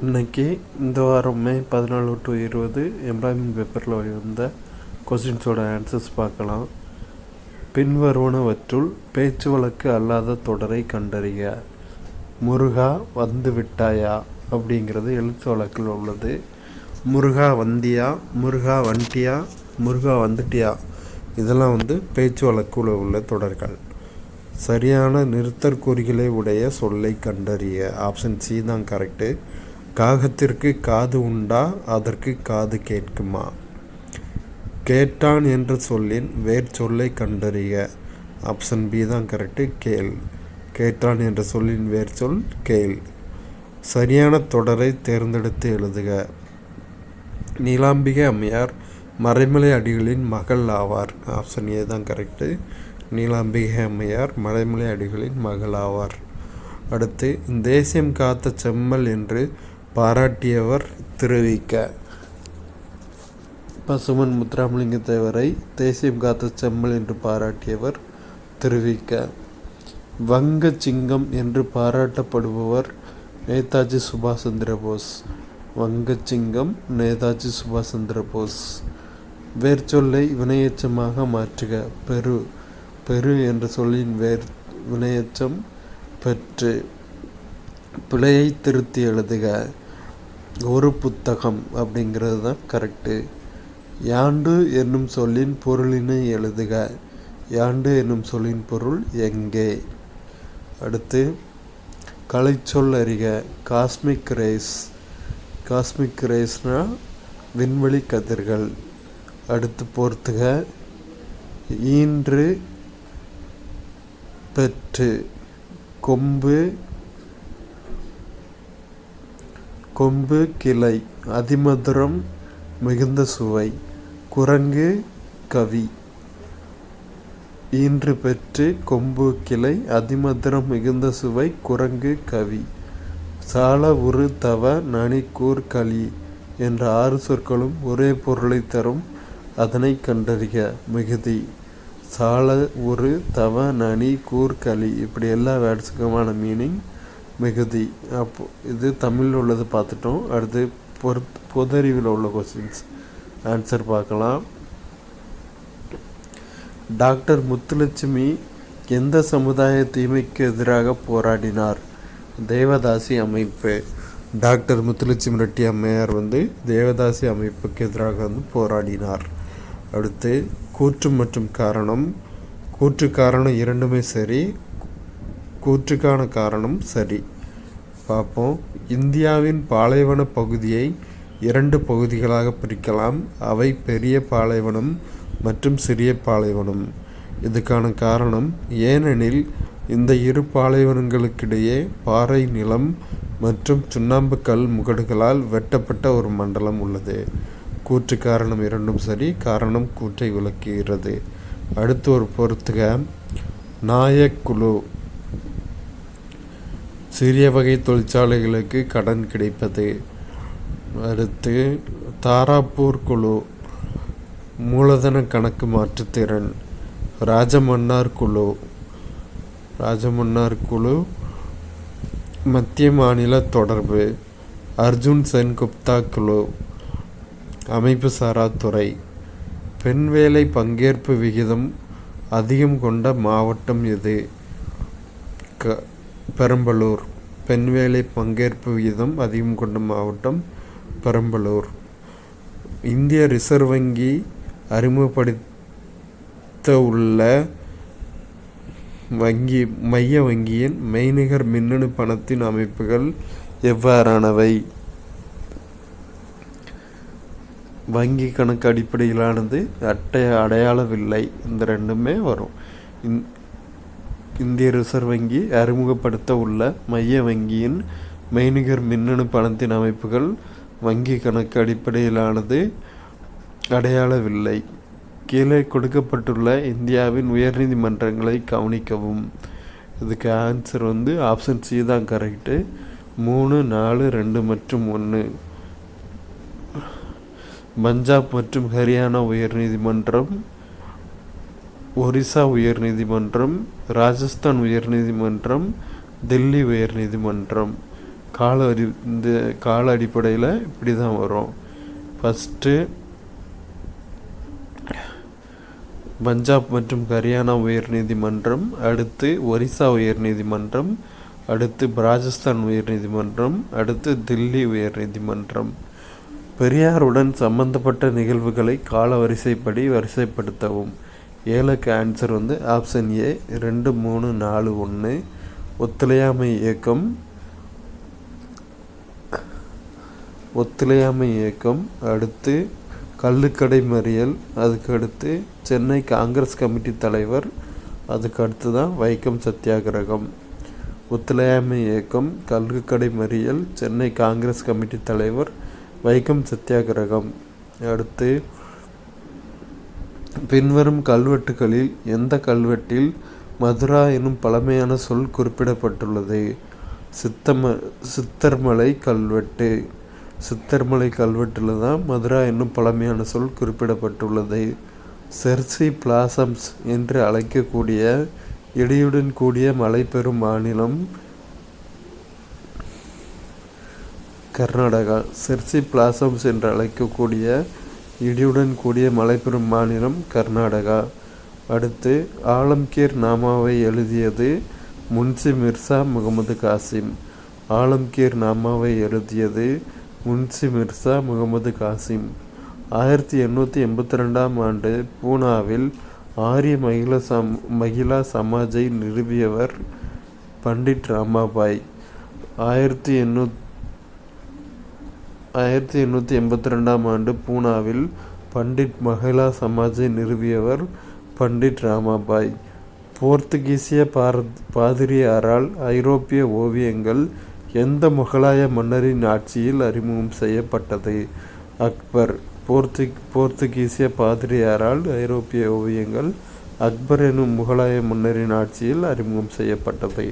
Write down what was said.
இன்றைக்கி இந்த வாரம் மே 14 to 20 எம்ப்ளாய்மெண்ட் பேப்பரில் வந்த கொஸ்டின்ஸோட ஆன்சர்ஸ் பார்க்கலாம். பின்வருவனவற்றுள் பேச்சு வழக்கு அல்லாத தொடரை கண்டறிக. முருகா வந்து விட்டாயா அப்படிங்கிறது எழுத்து வழக்கில் உள்ளது. முருகா வந்தியா, முருகா வந்துட்டியா, முருகா வந்துட்டியா, இதெல்லாம் பேச்சு வழக்கில் உள்ள தொடர்கள். சரியான நிறுத்தற்குறிகளை உடைய சொல்லை கண்டறிய. ஆப்ஷன் சி தான் கரெக்டு. காகத்திற்கு காது உண்டா, அதற்கு காது கேட்குமா? கேட்டான் என்ற சொல்லின் வேர் சொல்லை கண்டறிய. ஆப்ஷன் பி தான் கரெக்டு. கேள். கேட்டான் என்ற சொல்லின் வேர் சொல் கேள். சரியான தொடரை தேர்ந்தெடுத்து எழுதுக. நீலாம்பிகை அம்மையார் மறைமலை அடிகளின் மகள் ஆவார். ஆப்ஷன் ஏ தான் கரெக்டு. நீலாம்பிகை அம்மையார் மறைமலை அடிகளின் மகள் ஆவார். அடுத்து, தேசியம் காத்த செம்மல் என்று பாராட்டியவர் திருவிக்க. பசுமன் முத்துராமலிங்க தேவரை தேசியம் காத்த செம்மல் என்று பாராட்டியவர் திருவிக்க. வங்க சிங்கம் என்று பாராட்டப்படுபவர் நேதாஜி சுபாஷ் சந்திர போஸ். வங்க சிங்கம் நேதாஜி சுபாஷ் சந்திர போஸ். வேர்ச்சொல்லை வினையெச்சமாக மாற்றுக. பெரு. பெரு என்ற சொல்லின் வேர் வினையெச்சம் பெற்று. பிழையை திருத்தி எழுதுக. ஒரு புத்தகம் அப்படிங்கிறது தான் கரெக்டு. யாண்டு என்னும் சொல்லின் பொருளினை எழுதுக. யாண்டு என்னும் சொல்லின் பொருள் எங்கே. அடுத்து, கலைச்சொல் அறிக. Cosmic race. காஸ்மிக் ரேஸ்னால் விண்வெளி கதிர்கள். அடுத்து பொறுத்துக. ஈன்று பெற்று. கொம்பு. கொம்பு கிளை. அதிமதுரம் மிகுந்த சுவை. குரங்கு கவி. ஈன்று பெற்று கொம்பு கிளை அதிமதுரம் மிகுந்த சுவை குரங்கு கவி. சால உரு தவ நனி கூர் களி என்ற 6 சொற்களும் ஒரே பொருளை தரும். அதனை கண்டறிக. மிகுதி. சால உரு தவ நனி கூர் களி, இப்படி எல்லா வேர்ட்ஸுக்குமான மீனிங் மிகுதி. அப்போ இது தமிழில் உள்ளது பார்த்துட்டோம். அடுத்து பொதறிவில் உள்ள கொஸ்டின்ஸ் ஆன்சர் பார்க்கலாம். டாக்டர் முத்துலட்சுமி எந்த சமுதாய தீமைக்கு எதிராக போராடினார்? தேவதாசி அமைப்பு. டாக்டர் முத்துலட்சுமி ரெட்டி அம்மையார் தேவதாசி அமைப்புக்கு எதிராக போராடினார். அடுத்து, கூற்று மற்றும் காரணம். கூற்று காரணம் இரண்டுமே சரி. கூற்றுக்கான காரணம் சரி. பார்ப்போம். இந்தியாவின் பாலைவன பகுதியை 2 பகுதிகளாக பிரிக்கலாம். அவை பெரிய பாலைவனம் மற்றும் சிறிய பாலைவனம். இதுக்கான காரணம், ஏனெனில் இந்த 2 பாலைவனங்களுக்கிடையே பாறை நிலம் மற்றும் சுண்ணாம்பு கல் முகடுகளால் வெட்டப்பட்ட ஒரு மண்டலம் உள்ளது. கூற்று காரணம் இரண்டும் சரி. காரணம் கூற்றை விளக்குகிறது. அடுத்து ஒரு பொறுத்துக. நாயக்குழு. சிறிய வகை தொழிற்சாலைகளுக்கு கடன் கிடைப்பது. அடுத்து, தாராப்பூர் குழு மூலதன கணக்கு மாற்றுத்திறன். ராஜமன்னார் குழு. ராஜமன்னார் குழு மத்திய மாநில தொடர்பு. அர்ஜுன் சென்குப்தா குழு அமைப்பு சாரா துறை. பெண் வேலை பங்கேற்பு விகிதம் அதிகம் கொண்ட மாவட்டம் எது? பெரம்பலூர். பெண் வேலை பங்கேற்பு விகிதம் அதிகம் கொண்ட மாவட்டம் பெரம்பலூர். இந்திய ரிசர்வ் வங்கி அறிமுகப்படுத்த உள்ள மைய வங்கியின் மெய்நிகர் மின்னணு பணத்தின் அமைப்புகள் எவ்வாறானவை? வங்கி கணக்கு அடிப்படையிலானது. அடையாள வில்லை. இந்த ரெண்டுமே வரும். இந்திய ரிசர்வ் வங்கி அறிமுகப்படுத்த உள்ள மைய வங்கியின் மெய்நிகர் மின்னணு பணத்தின் அமைப்புகள் வங்கி கணக்கு அடிப்படையிலானது. அடையாளவில்லை. கீழே கொடுக்கப்பட்டுள்ள இந்தியாவின் உயர்நீதிமன்றங்களை கவனிக்கவும். இதுக்கு ஆன்சர் ஆப்ஷன் சி தான் கரெக்டு. 3, 4, 2 மற்றும் 1. பஞ்சாப் மற்றும் ஹரியானா உயர்நீதிமன்றம், ஒரிசா உயர்நீதிமன்றம், ராஜஸ்தான் உயர்நீதிமன்றம், டெல்லி உயர்நீதிமன்றம். இந்த கால அடிப்படையில் இப்படி தான் வரும். ஃபஸ்ட்டு பஞ்சாப் மற்றும் ஹரியானா உயர்நீதிமன்றம், அடுத்து ஒரிசா உயர்நீதிமன்றம், அடுத்து ராஜஸ்தான் உயர்நீதிமன்றம், அடுத்து தில்லி உயர்நீதிமன்றம். பெரியாருடன் சம்பந்தப்பட்ட நிகழ்வுகளை கால வரிசைப்படி வரிசைப்படுத்தவும். 7க்கு ஆன்சர் ஆப்ஷன் ஏ 2, 3, 4, 1. ஒத்துழையாமை இயக்கம், அடுத்து கள்ளுக்கடை மறியல், அதுக்கு அடுத்து சென்னை காங்கிரஸ் கமிட்டி தலைவர், அதுக்கு அடுத்து தான் வைக்கம் சத்தியாகிரகம். ஒத்துழையாமை இயக்கம், கள்ளுக்கடை மறியல், சென்னை காங்கிரஸ் கமிட்டி தலைவர், வைக்கம் சத்தியாகிரகம். அடுத்து பின்வரும் கல்வெட்டுகளில் எந்த கல்வெட்டில் மதுரா எனும் பழமையான சொல் குறிப்பிடப்பட்டுள்ளது? சித்தர்மலை கல்வெட்டு. சித்தர்மலை கல்வெட்டில் தான் மதுரா என்னும் பழமையான சொல் குறிப்பிடப்பட்டுள்ளது. செர்சி பிளாசம்ஸ் என்று அழைக்கக்கூடிய இடியுடன் கூடிய மழை பெறும் மாநிலம் கர்நாடகா. செர்சி பிளாசம்ஸ் என்று அழைக்கக்கூடிய இடியுடன் கூடிய மழை பெறும் மாநிலம் கர்நாடகா. அடுத்து ஆலம்கீர் நாமாவை எழுதியது முன்சி மிர்சா முகமது காசிம். ஆலம்கீர் நாமாவை எழுதியது முன்சி மிர்சா முகமது காசிம். 1882ஆம் ஆண்டு பூனாவில் ஆரிய மகிழா சமாஜை நிறுவியவர் பண்டிட் ராமாபாய். 1882ஆம் ஆண்டு பூனாவில் பண்டிட் மகிழா சமாஜை நிறுவியவர் பண்டிட் ராமாபாய். போர்த்துகீசிய பாதிரியாரால் ஐரோப்பிய ஓவியங்கள் எந்த முகலாய மன்னரின் ஆட்சியில் அறிமுகம் செய்யப்பட்டது? அக்பர். போர்த்துகீசிய பாதிரியாரால் ஐரோப்பிய ஓவியங்கள் அக்பர் எனும் முகலாய மன்னரின் ஆட்சியில் அறிமுகம் செய்யப்பட்டது.